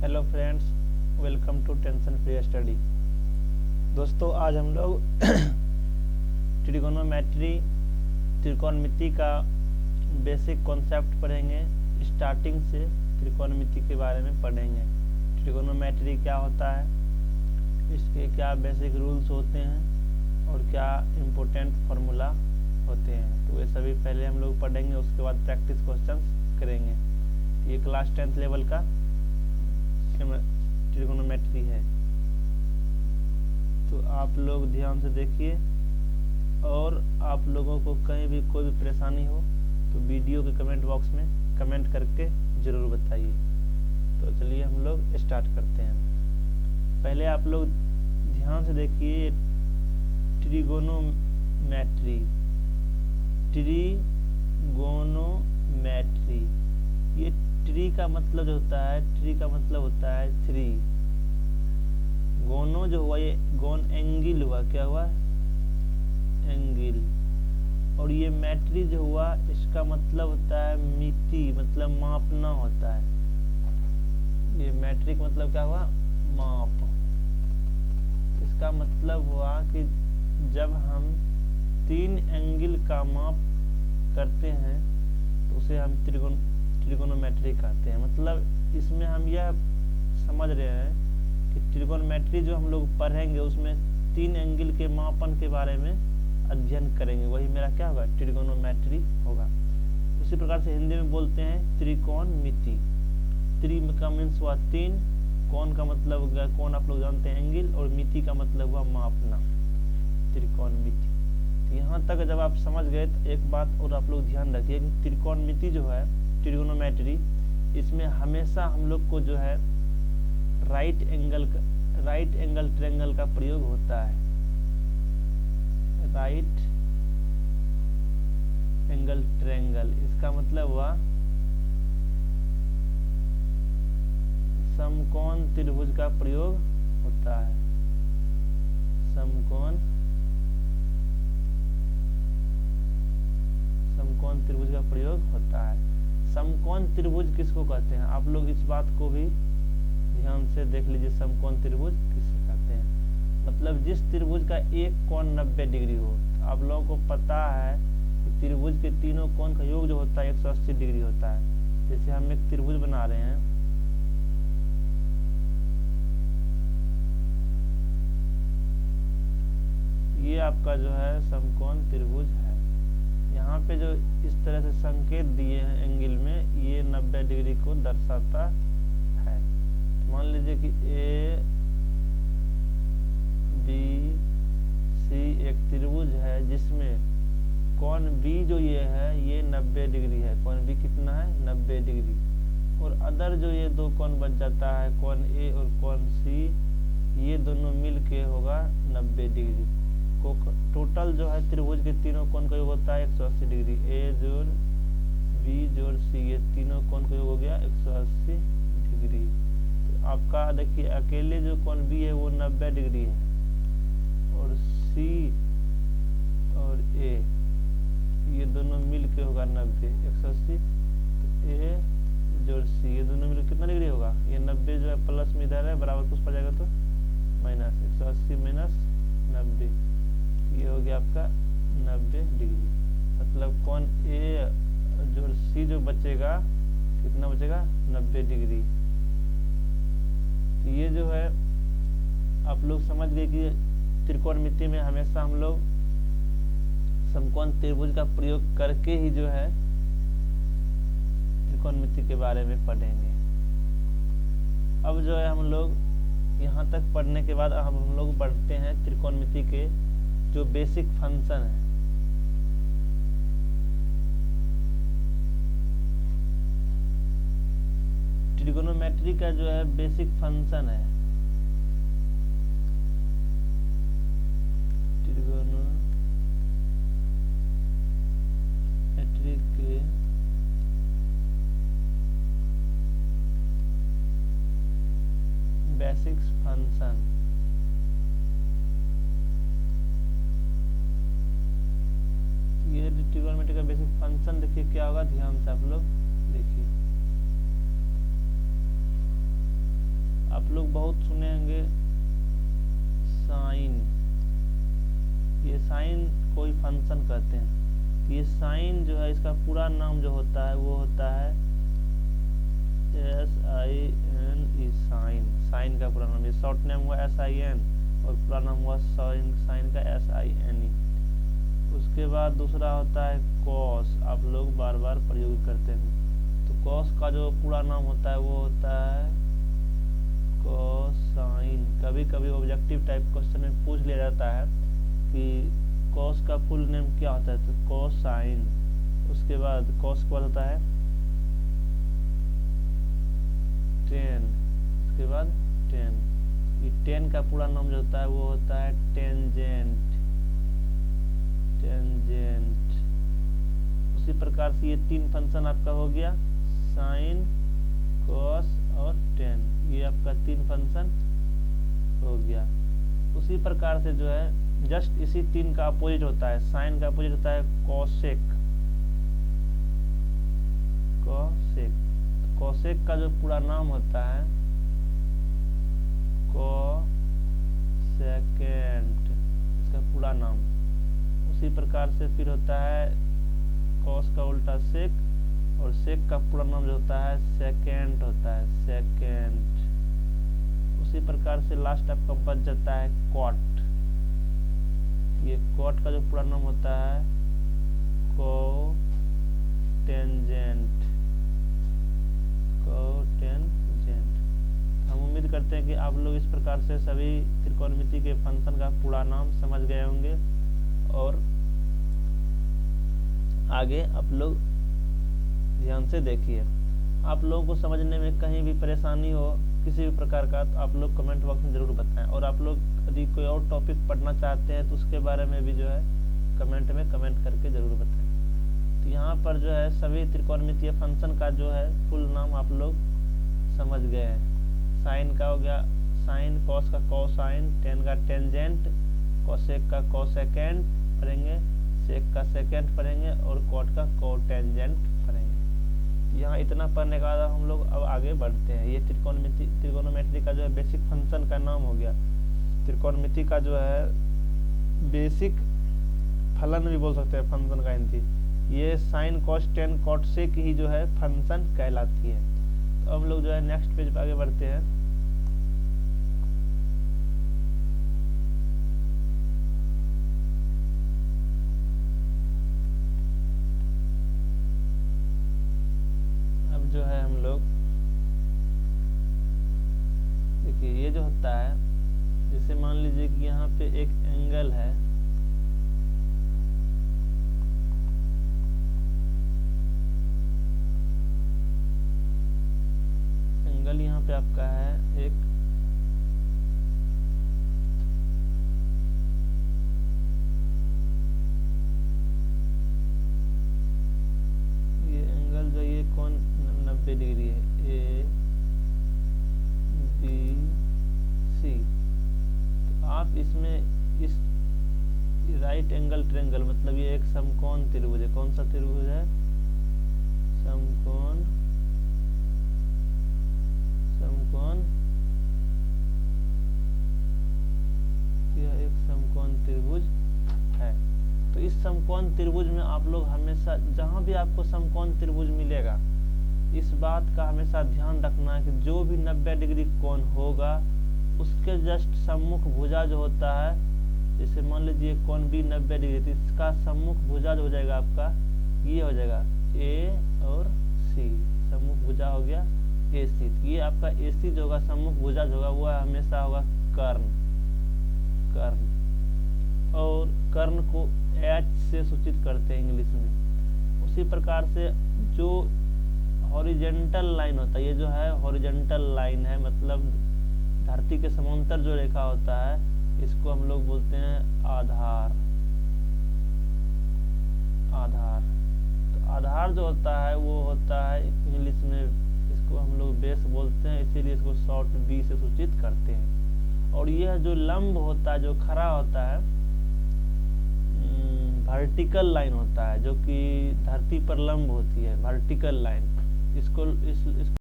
Hello friends, welcome to tension free study. दोस्तों, आज हम लोग ट्रिगोनोमेट्री त्रिकोणमिति का बेसिक कॉन्सेप्ट पढ़ेंगे। स्टार्टिंग से त्रिकोणमिति के बारे में पढ़ेंगे। ट्रिगोनोमेट्री क्या होता है, इसके क्या बेसिक रूल्स होते हैं और क्या इम्पोर्टेंट फार्मूला होते हैं, तो ये सभी पहले हम लोग पढ़ेंगे। उसके बाद प्रैक्टिस क्वेश्चंस करेंगे। ये क्लास 10th लेवल का ट्रिगोनोमेट्री है, तो आप लोग ध्यान से देखिए। और आप लोगों को कहीं भी कोई भी परेशानी हो तो वीडियो के कमेंट बॉक्स में कमेंट करके ज़रूर बताइए। तो चलिए हम लोग स्टार्ट करते हैं। पहले आप लोग ध्यान से देखिए, ट्रिगोनोमेट्री ये ट्री का मतलब जो होता है, ट्री का मतलब होता है थ्री। गोनो जो हुआ, ये गोन एंगिल हुआ, क्या हुआ, एंगिल। और ये मैट्री जो हुआ, इसका मतलब होता है मिति, मतलब मापना होता है। ये मैट्रिक मतलब क्या हुआ, माप। इसका मतलब हुआ कि जब हम 3 एंगल का माप करते हैं तो उसे हम ट्रिगोनोमेट्री कहते हैं। मतलब इसमें हम यह समझ रहे हैं कि ट्रिगोनोमेट्री जो हम लोग पढ़ेंगे उसमें 3 एंगल के मापन के बारे में अध्ययन करेंगे। वही मेरा क्या होगा, ट्रिगोनोमेट्री होगा। उसी प्रकार से हिंदी में बोलते हैं त्रिकोणमिति। त्रि का मीन्स हुआ 3, कोण का मतलब हो गया, कोण आप लोग जानते हैं एंगल, और मिति का मतलब हुआ मापना, त्रिकोणमिति। तो यहाँ तक जब आप समझ गए तो एक बात और आप लोग ध्यान रखिए कि त्रिकोणमिति जो है, ट्रिगोनोमेट्री, इसमें हमेशा हम लोग को जो है राइट एंगल ट्रायंगल का प्रयोग होता है। राइट एंगल ट्रायंगल, इसका मतलब हुआ समकोण त्रिभुज का प्रयोग होता है। समकोण त्रिभुज का प्रयोग होता है। समकोण त्रिभुज किसको कहते हैं, आप लोग इस बात को भी ध्यान से देख लीजिए। समकोण त्रिभुज किसे कहते हैं, मतलब जिस त्रिभुज का एक कोण 90 डिग्री हो। आप लोगों को पता है कि त्रिभुज के तीनों कोण का योग जो होता है 180 डिग्री होता है। जैसे हम एक त्रिभुज बना रहे हैं, ये आपका जो है समकोण त्रिभुज है। यहाँ पे जो इस तरह से संकेत दिए हैं एंगल में, ये 90 डिग्री को दर्शाता है। मान लीजिए कि ए बी सी एक त्रिभुज है जिसमें कोण बी जो ये है ये 90 डिग्री है। कोण बी कितना है, 90 डिग्री। और अदर जो ये दो कोण बच जाता है, कोण ए और कोण सी, ये दोनों मिल के होगा 90 डिग्री। टोटल जो है त्रिभुज के तीनों कोण का योग होता है 180 डिग्री। ए जोड़ बी जोड़ सी, ये तीनों कोण का योग हो गया 180 डिग्री। तो आपका देखिए अकेले जो कोण बी है वो 90 डिग्री है, और सी और ए ये दोनों मिल के होगा 90, 180। तो ए जोड़ सी, ये दोनों मिल कितना डिग्री होगा, ये 90 जो है प्लस में इधर है, बराबर कुछ पड़ जाएगा तो माइनस, 180 माइनस 90, ये हो गया आपका 90 डिग्री। मतलब कोण ए जोड़ सी जो बचेगा, कितना बचेगा, 90 डिग्री। तो ये जो है आप लोग समझ गए कि त्रिकोणमिति में हमेशा हम लोग समकोण त्रिभुज का प्रयोग करके ही जो है त्रिकोणमिति के बारे में पढ़ेंगे। अब जो है हम लोग यहाँ तक पढ़ने के बाद अब हम लोग बढ़ते हैं त्रिकोणमिति के जो बेसिक फंक्शन है। ट्रिगोनोमेट्री का जो है बेसिक फंक्शन है, ट्रिगोनोमेट्री के बेसिक फंक्शन। ये ट्रिगोनोमेट्री का बेसिक फंक्शन देखिए क्या होगा, ध्यान से आप लोग देखिए। आप लोग बहुत सुने होंगे साइन। ये साइन कोई फंक्शन कहते हैं। ये साइन जो है इसका पूरा नाम जो होता है वो होता है SIN, साइन। साइन का पूरा नाम, ये शॉर्ट नेम हुआ SIN और पूरा नाम हुआ साइन। साइन का SINE। उसके बाद दूसरा होता है कॉस, आप लोग बार बार प्रयोग करते हैं। तो कॉस का जो पूरा नाम होता है वो होता है कोसाइन। कभी कभी ऑब्जेक्टिव टाइप क्वेश्चन में पूछ लिया जाता है कि कॉस का फुल नेम क्या होता है, तो कोसाइन। उसके बाद कॉस के बाद होता है टेन। उसके बाद टेन, ये टेन का पूरा नाम जो होता है वो होता है टेंजेंट। टेंजेंट। उसी प्रकार से ये तीन फंक्शन आपका हो गया, साइन, कॉस और टेन। ये आपका तीन फंक्शन हो गया। उसी प्रकार से जो है जस्ट इसी तीन का अपोजिट होता है। साइन का अपोजिट होता है कॉसेक। कॉसेक, कॉसेक का जो पूरा नाम होता है कोसेकेंट, इसका पूरा नाम। उसी प्रकार से फिर होता है कॉस का उल्टा सेक, और सेक का पूरा नाम जो होता है सेकेंट होता है, सेकेंट। उसी प्रकार से लास्ट आपका बच जाता है कॉट। ये कॉट का जो पूरा नाम होता है कोटेंजेंट। कोटेंजेंट। हम उम्मीद करते हैं कि आप लोग इस प्रकार से सभी त्रिकोणमिति के फंक्शन का पूरा नाम समझ गए होंगे, और आगे आप लोग ध्यान से देखिए। आप लोगों को समझने में कहीं भी परेशानी हो किसी भी प्रकार का, तो आप लोग कमेंट बॉक्स में जरूर बताएं। और आप लोग यदि कोई और टॉपिक पढ़ना चाहते हैं तो उसके बारे में भी जो है कमेंट में कमेंट करके जरूर बताएं। तो यहाँ पर जो है सभी त्रिकोणमितीय फंक्शन का जो है फुल नाम आप लोग समझ गए हैं। साइन का हो गया साइन, कॉस का कोसाइन, टेन का टेंजेंट, कोसेक का कोसेकेंट पढ़ेंगे, सेक का सेकेंट पढ़ेंगे और कॉट का कोटेंजेंट पढ़ेंगे। यहाँ इतना पढ़ने के बाद हम लोग अब आगे बढ़ते हैं। ये त्रिकोणोमेट्री का जो है बेसिक फंक्शन का नाम हो गया। त्रिकोणमिति का जो है बेसिक फलन भी बोल सकते हैं फंक्शन का हिंदी। ये साइन, कॉस, टेन, कॉट, सेक ही जो है फंक्शन कहलाती है। तो अब हम लोग जो है नेक्स्ट पेज पर आगे बढ़ते हैं। जो है हम लोग देखिए, ये जो होता है जैसे मान लीजिए कि यहाँ पे एक एंगल है, एंगल यहाँ पे आपका है एक एंगल जो ये कौन 90 डिग्री है, ABC। तो आप इसमें इस राइट एंगल ट्रायंगल मतलब ये एक समकोण त्रिभुज है। कौन सा त्रिभुज है? समकोण, समकोण, यह एक समकोण त्रिभुज है। तो इस समकोण त्रिभुज में आप लोग हमेशा जहां भी आपको समकोण त्रिभुज मिलेगा, इस बात का हमेशा ध्यान रखना है कि जो भी 90 डिग्री कोण होगा उसके जस्ट सम्मुख भुजा जो होता है, जैसे मान लीजिए कोण भी 90 डिग्री, तो इसका सम्मुख भुजा जो हो जाएगा आपका ये हो जाएगा A और C। सम्मुख भुजा हो गया AC। तो ये आपका AC जो होगा, सम्मुख भुजा जो होगा वो हमेशा होगा कर्ण। कर्ण, और कर्ण को H से सूचित करते हैं इंग्लिश में। उसी प्रकार से जो हॉरिजेंटल लाइन होता है, ये जो है हॉरिजेंटल लाइन है, मतलब धरती के समांतर जो रेखा होता है इसको हम लोग बोलते हैं आधार। आधार, तो आधार जो होता है वो होता है इंग्लिश में, इसको हम लोग बेस बोलते हैं, इसीलिए इसको शॉर्ट B से सूचित करते हैं। और यह जो लंब होता है, जो खड़ा होता है, वर्टिकल लाइन होता है जो कि धरती पर लंब होती है, वर्टिकल लाइन। इसको